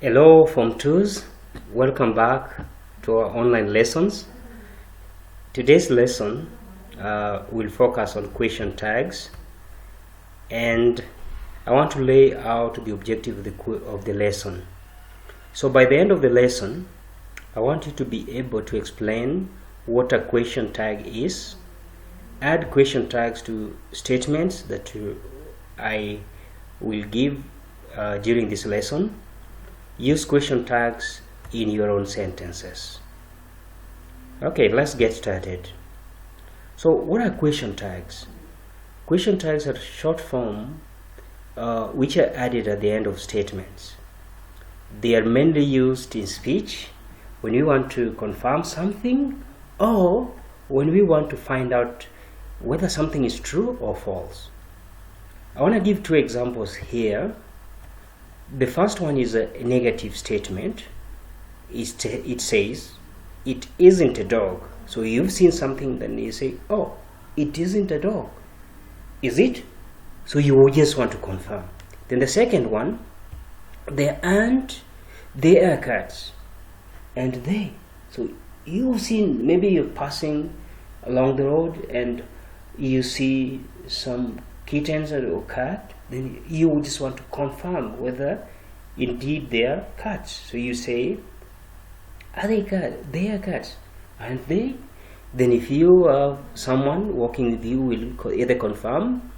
Hello Form 2s, welcome back to our online lessons. Today's lesson will focus on question tags, and I want to lay out the objective of the lesson. So by the end of the lesson, I want you to be able to explain what a question tag is, add question tags to statements that I will give during this lesson. Use question tags in your own sentences. Okay, let's get started. So what are question tags? Question tags are short form which are added at the end of statements. They are mainly used in speech when we want to confirm something or when we want to find out whether something is true or false. I want to give two examples here. The first one is a negative statement. It says, it isn't a dog. So you've seen something, then you say, oh, it isn't a dog. Is it? So you just want to confirm. Then the second one, they aren't, they are cats. And they. So you've seen, maybe you're passing along the road and you see some kittens or cat. Then you just want to confirm whether indeed they are cats. So you say, are they cats? They are cats. Aren't they? Then if you have someone walking with you, will either confirm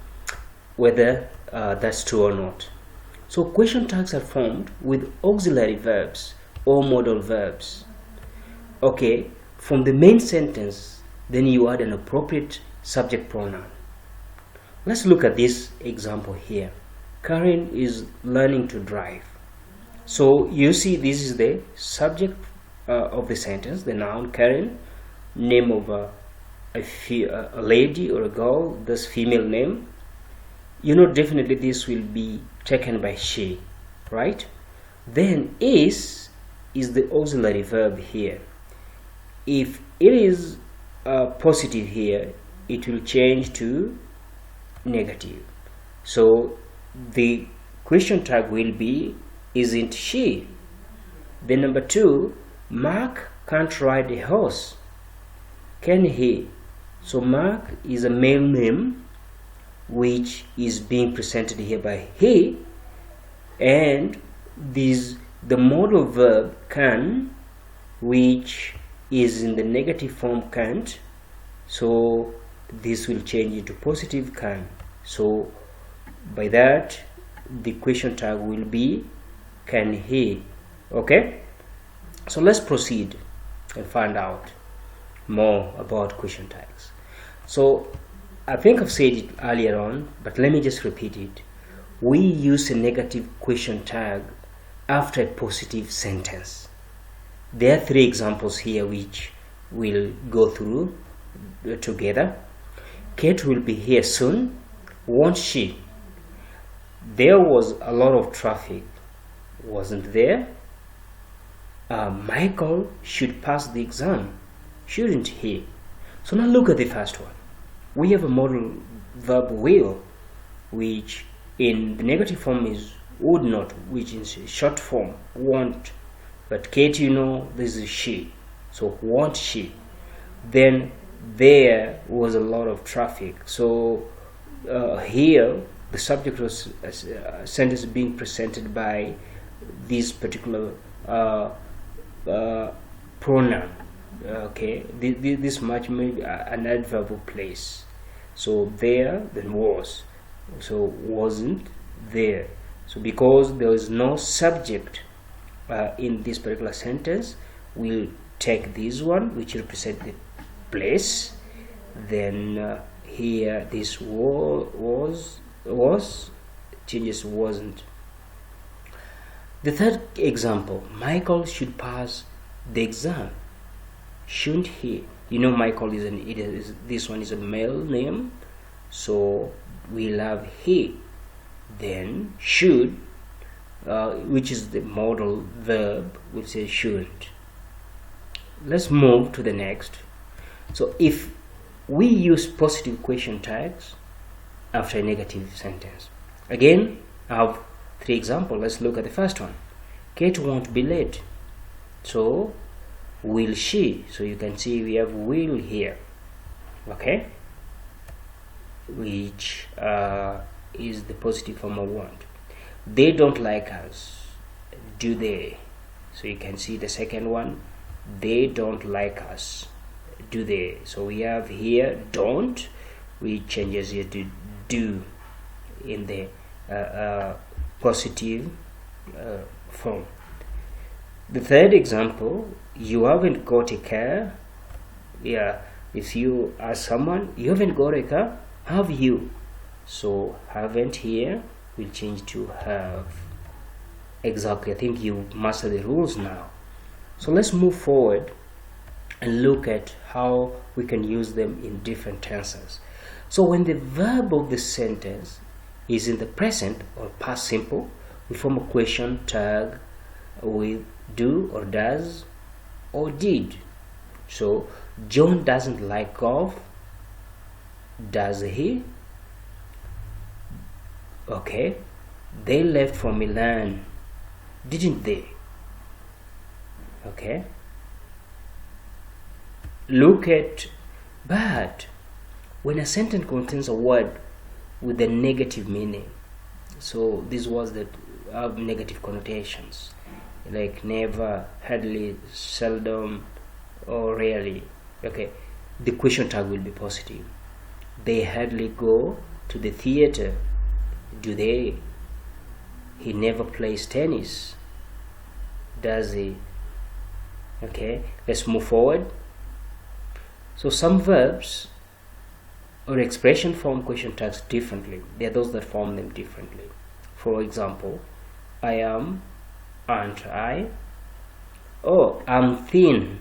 whether that's true or not. So question tags are formed with auxiliary verbs or modal verbs. Okay, from the main sentence, then you add an appropriate subject pronoun. Let's look at this example here. Karen is learning to drive. So you see, this is the subject of the sentence, the noun Karen, name of a lady or a girl, this female name. You know, definitely this will be taken by she, right? Then is the auxiliary verb here. If it is positive here, it will change to negative. So the question tag will be, isn't she? Then number two, Mark can't ride a horse. Can he? So Mark is a male name which is being presented here by he, and the modal verb can, which is in the negative form can't. So this will change into positive can. So by that, the question tag will be, can he? Okay, so let's proceed and find out more about question tags. So I think I've said it earlier on, but let me just repeat it. We use a negative question tag after a positive sentence. There are three examples here which we'll go through together. Kate will be here soon, won't she? There was a lot of traffic, wasn't there? Michael should pass the exam, shouldn't he? So now look at the first one. We have a modal verb will, which in the negative form is would not, which is short form won't. But Kate, you know, this is she, so won't she? Then there was a lot of traffic. So here the subject was sentence being presented by this particular pronoun. Okay, this much may be an adverb place. So there, then was. So wasn't there. So because there is no subject in this particular sentence, we'll take this one which represents the place. Then here this was changes wasn't. The third example, Michael should pass the exam, shouldn't he? You know, Michael this one is a male name, so we'll have he. Then should, which is the modal verb, which says shouldn't. Let's move to the next. So if we use positive question tags after a negative sentence, again I have three examples. Let's look at the first one. Kate won't be late. So will she? So you can see we have will here, okay, which is the positive form of want. They don't like us, do they? So you can see the second one, they don't like us, do they? So we have here don't, which changes here to do in the positive form. The third example, you haven't got a car. Yeah, if you ask someone, you haven't got a car, have you? So haven't here will change to have. Exactly, I think you master the rules now. So let's move forward and look at how we can use them in different tenses. So when the verb of the sentence is in the present or past simple, we form a question tag with do or does or did. So John doesn't like golf, does he? Okay, they left for Milan, didn't they? Okay, look at, but when a sentence contains a word with a negative meaning, so these words that have negative connotations like never, hardly, seldom, or rarely, okay, the question tag will be positive. They hardly go to the theater, do they? He never plays tennis, does he? Okay, let's move forward. So some verbs or expression form question tags differently. There are those that form them differently. For example, I am, aren't I? Oh, I'm thin,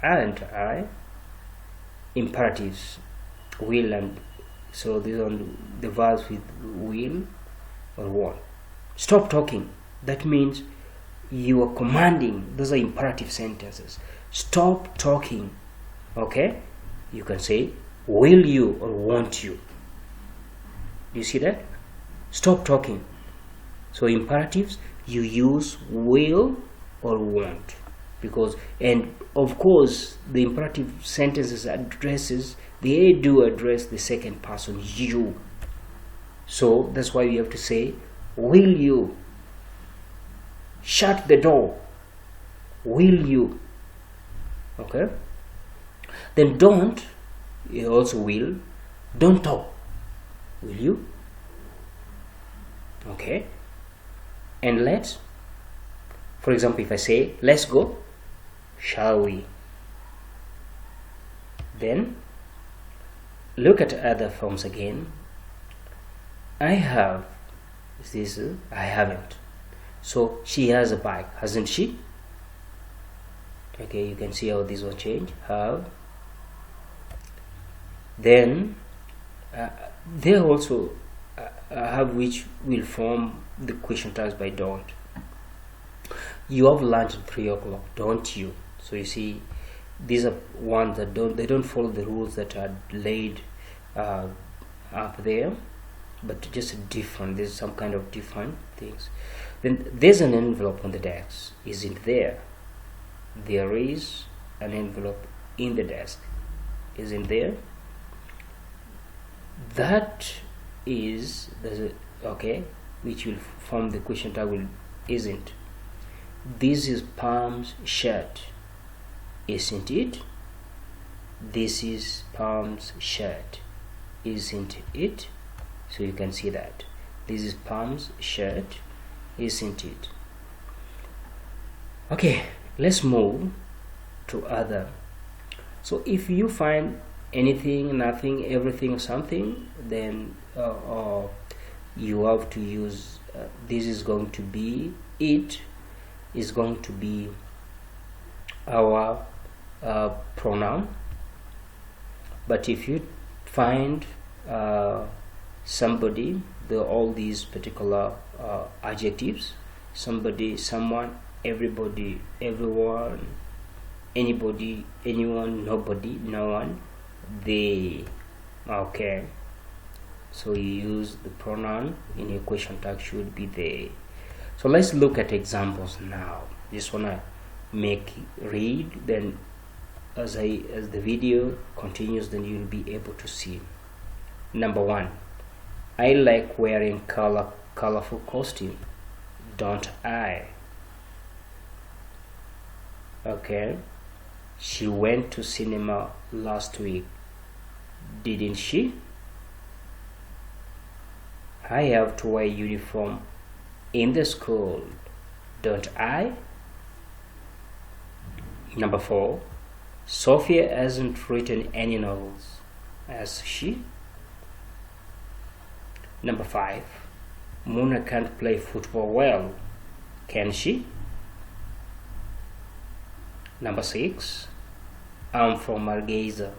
aren't I? Imperatives, will and, so these are the verbs with will or want. Stop talking, that means you are commanding. Those are imperative sentences. Stop talking. Okay, you can say will you or won't you. Do you see that? Stop talking. So imperatives, you use will or won't, because, and of course the imperative sentences addresses, they do address the second person, you. So that's why you have to say will you shut the door, will you? Okay, then don't, you also will, don't talk, will you? Okay, and let's, for example, if I say let's go, shall we? Then look at other forms again. I have, this is I haven't. So she has a bike, hasn't she? Okay, you can see how this will change. Have. Then there also have, which will form the question tags by don't. You have lunch at 3 o'clock, don't you? So you see, these are ones that don't follow the rules that are laid up there, but just different. There's some kind of different things. Then there's an envelope on the desk, isn't there? There is an envelope in the desk, isn't there? That is, okay, which will form the question tag will isn't. This is Palm's shirt, isn't it? This is Palm's shirt, isn't it? So you can see that this is Palm's shirt, isn't it? Okay, let's move to other. So if you find anything, nothing, everything, or something, then you have to use this is going to be, it is going to be our pronoun. But if you find somebody, all these particular adjectives, somebody, someone, everybody, everyone, anybody, anyone, nobody, no one, they. Okay, so you use the pronoun in your question tag should be they. So let's look at examples now. Just wanna make read, then as the video continues, then you'll be able to see. Number 1, I like wearing colorful costume, don't I? Okay. She went to cinema last week, didn't she? I have to wear uniform in the school, don't I? Number 4, Sophia hasn't written any novels, has she? Number 5, Muna can't play football well, can she? Number 6, I'm from Margeza,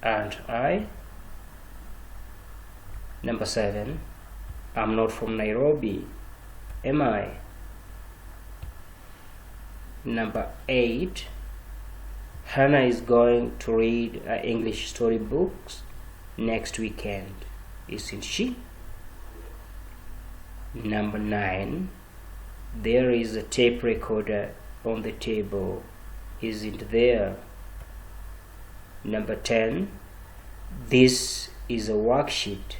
aren't I? Number 7, I'm not from Nairobi, am I? Number 8, Hannah is going to read English storybooks next weekend, isn't she? Number 9, there is a tape recorder on the table, isn't there? Number 10, this is a worksheet,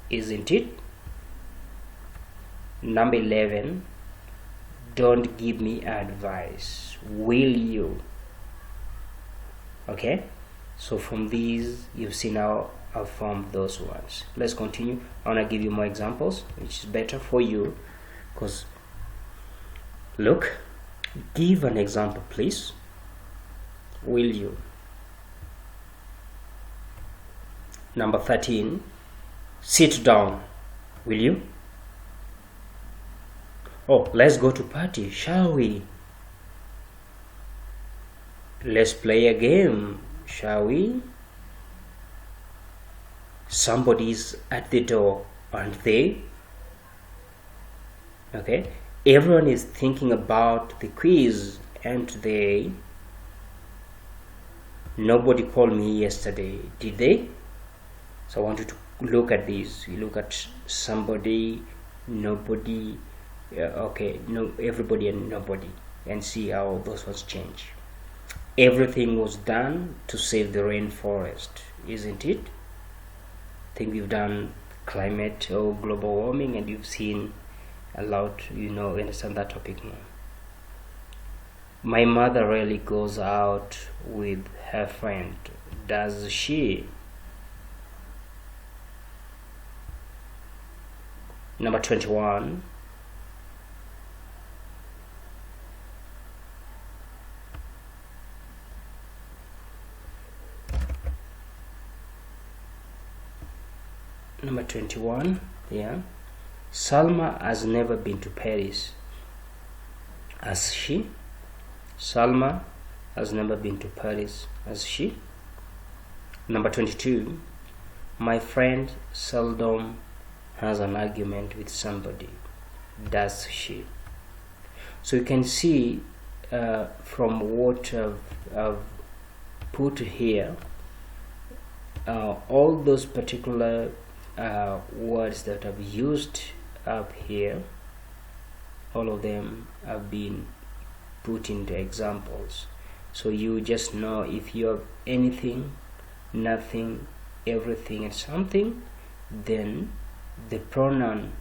isn't it? Number 11, don't give me advice, will you? Okay, so from these you've seen how I've formed those ones. Let's continue. I want to give you more examples, which is better for you, because look, give an example please, will you? Number 13, sit down, will you? Oh, let's go to party, shall we? Let's play a game, shall we? Somebody's at the door, aren't they? Okay, everyone is thinking about the quiz, aren't they? Nobody called me yesterday, did they? So I want you to look at these. You look at somebody, nobody, okay, no, everybody and nobody, and see how those ones change. Everything was done to save the rainforest, isn't it? I think we've done climate or global warming, and you've seen a lot, you know, understand that topic now. My mother rarely goes out with her friend, does she? Number 21, yeah, Salma has never been to Paris, has she? Salma has never been to Paris, has she? Number 22, my friend seldom has an argument with somebody, does she? So you can see from what I've put here, all those particular words that I've used up here, all of them have been put into examples. So you just know if you have anything, nothing, everything, and something, then the pronoun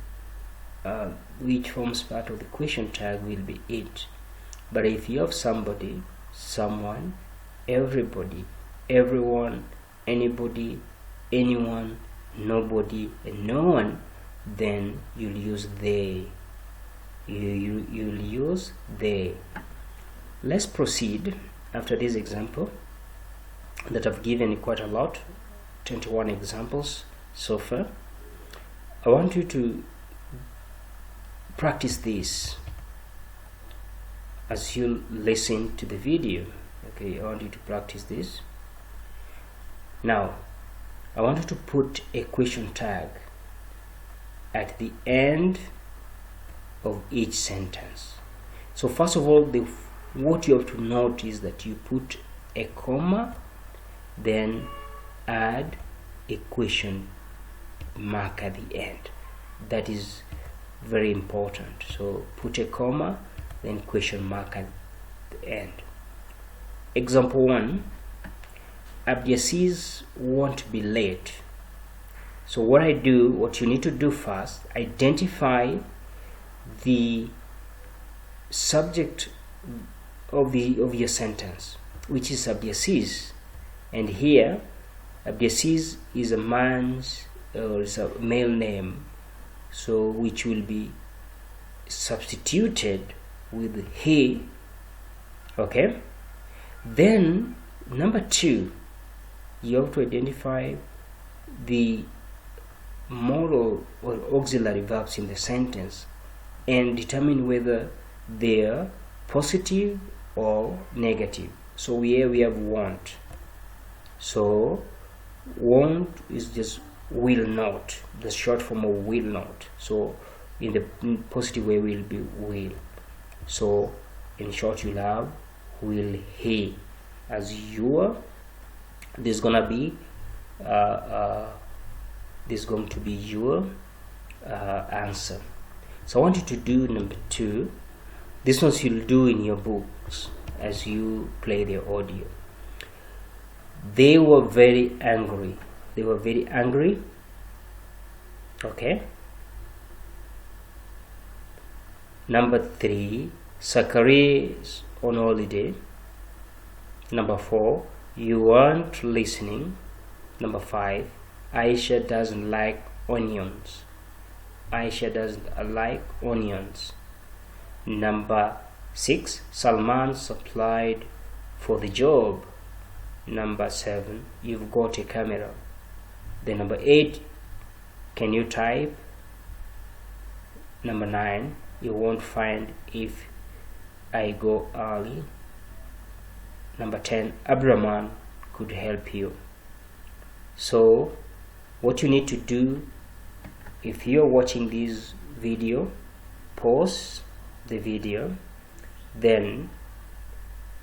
which forms part of the question tag will be it. But if you have somebody, someone, everybody, everyone, anybody, anyone, nobody, and no one, then you'll use they. You'll use they. Let's proceed after this example that I've given quite a lot, 21 examples so far. I want you to practice this as you listen to the video. Okay, I want you to practice this. Now, I want you to put a question tag at the end of each sentence. So first of all, what you have to note is that you put a comma, then add a question mark at the end. That is very important. So put a comma, then question mark at the end. Example 1, Abdiaziz won't be late. So what you need to do first, identify the subject of your sentence, which is Abdiaziz, and here Abdiaziz is a man's or is a male name, so which will be substituted with he. Okay, then number 2, you have to identify the modal or auxiliary verbs in the sentence and determine whether they are positive or negative. So here we have want. So want is just will not, the short form of will not. So in the positive way will be will. So in short you'll have will he. As your, this is going to be your answer. So I want you to do number 2. This one you'll do in your books as you play the audio. They were very angry. They were very angry. Okay. Number 3, Zachary is on holiday. Number 4, you weren't listening. Number 5, Aisha doesn't like onions. Aisha doesn't like onions. Number 6, Salman applied for the job. Number 7, you've got a camera. Then number 8, can you type? Number 9, you won't find if I go early. Number 10, Abdurrahman could help you. So what you need to do, if you're watching this video, pause the video, then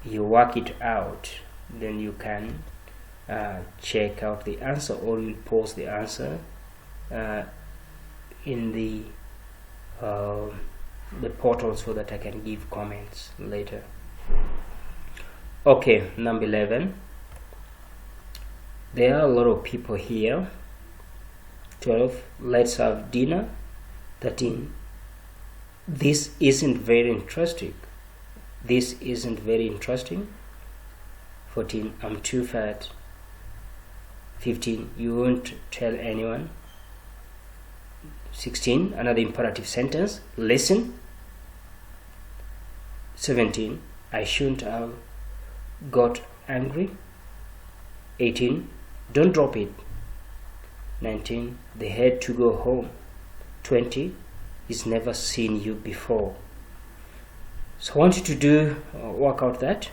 you work it out, then you can check out the answer, or you post the answer in the portal so that I can give comments later. Okay, number 11, there are a lot of people here. 12, let's have dinner. 13, this isn't very interesting. This isn't very interesting. 14, I'm too fat. 15, you won't tell anyone. 16, another imperative sentence, listen. 17, I shouldn't have got angry. 18, don't drop it. 19, they had to go home. 20, he's never seen you before. So I want you to do work out that,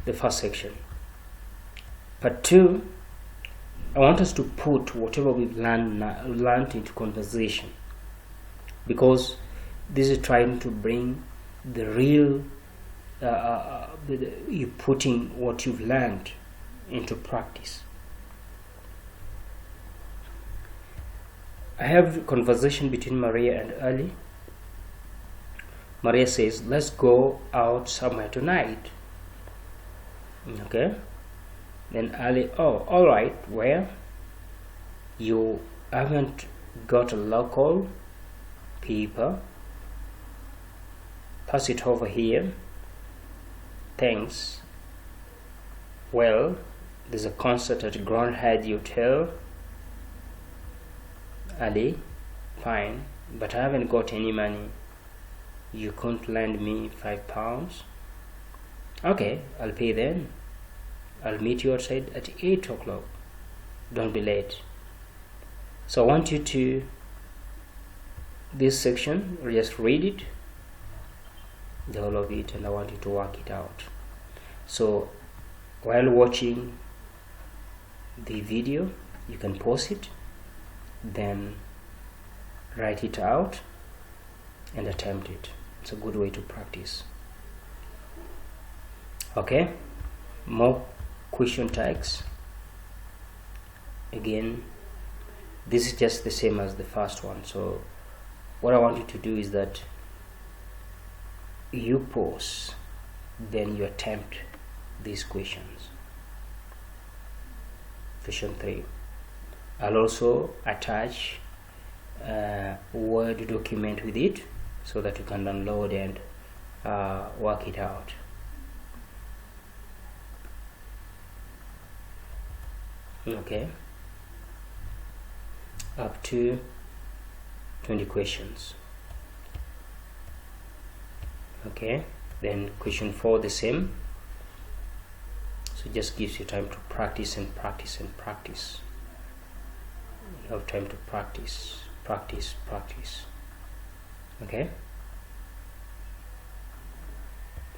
the first section. Part 2, I want us to put whatever we've learned into conversation, because this is trying to bring the real you putting what you've learned into practice. I have a conversation between Maria and Ali. Maria says, let's go out somewhere tonight. Okay. Then Ali, oh, all right, where? You haven't got a local paper? Pass it over here. Thanks. Well, there's a concert at Grand Hyatt Hotel. Ali, fine, but I haven't got any money. You can't lend me £5? Okay, I'll pay then. I'll meet you outside at 8 o'clock. Don't be late. So I want you to, this section, just read it, the whole of it, and I want you to work it out. So while watching the video, you can pause it, then write it out and attempt it. It's a good way to practice. Okay, more question tags. Again, this is just the same as the first one, so what I want you to do is that you pause, then you attempt these questions. Question 3. I'll also attach a Word document with it so that you can download and work it out. Okay, up to 20 questions. Okay, then question 4 the same, so it just gives you time to practice and practice and practice. You have time to practice. Okay,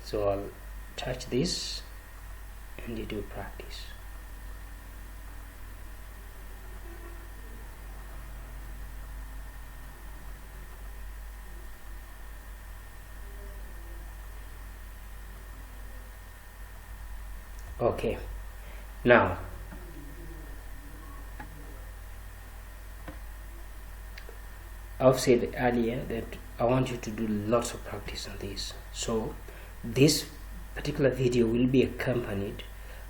so I'll touch this and you do practice. Okay, now I've said earlier that I want you to do lots of practice on this. So this particular video will be accompanied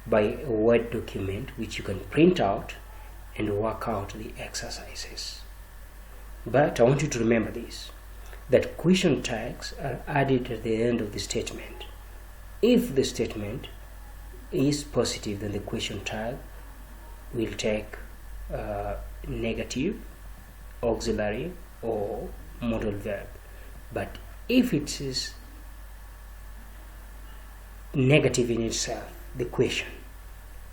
by a Word document which you can print out and work out the exercises. But I want you to remember this, that question tags are added at the end of the statement. If the statement is positive, then the question tag will take negative, auxiliary or modal verb. But if it is negative in itself, the question,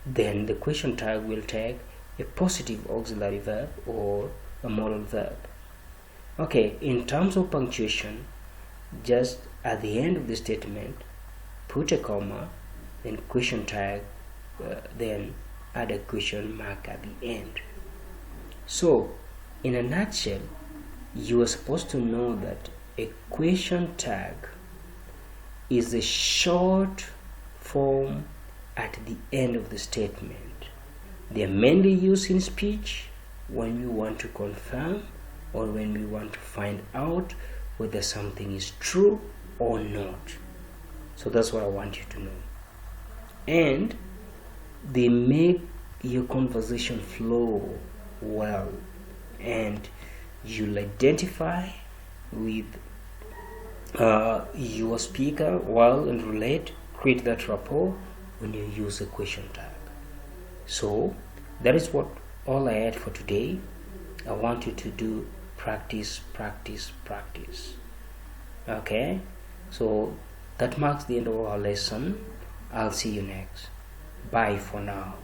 then the question tag will take a positive auxiliary verb or a modal verb. Okay, in terms of punctuation, just at the end of the statement put a comma, then question tag, then add a question mark at the end. So in a nutshell, you are supposed to know that a question tag is a short form at the end of the statement. They are mainly used in speech when we want to confirm or when we want to find out whether something is true or not. So that's what I want you to know. And they make your conversation flow well, and you'll identify with your speaker well and relate, create that rapport when you use a question tag. So that is what all I had for today. I want you to do practice. Okay, so that marks the end of our lesson. I'll see you next. Bye for now.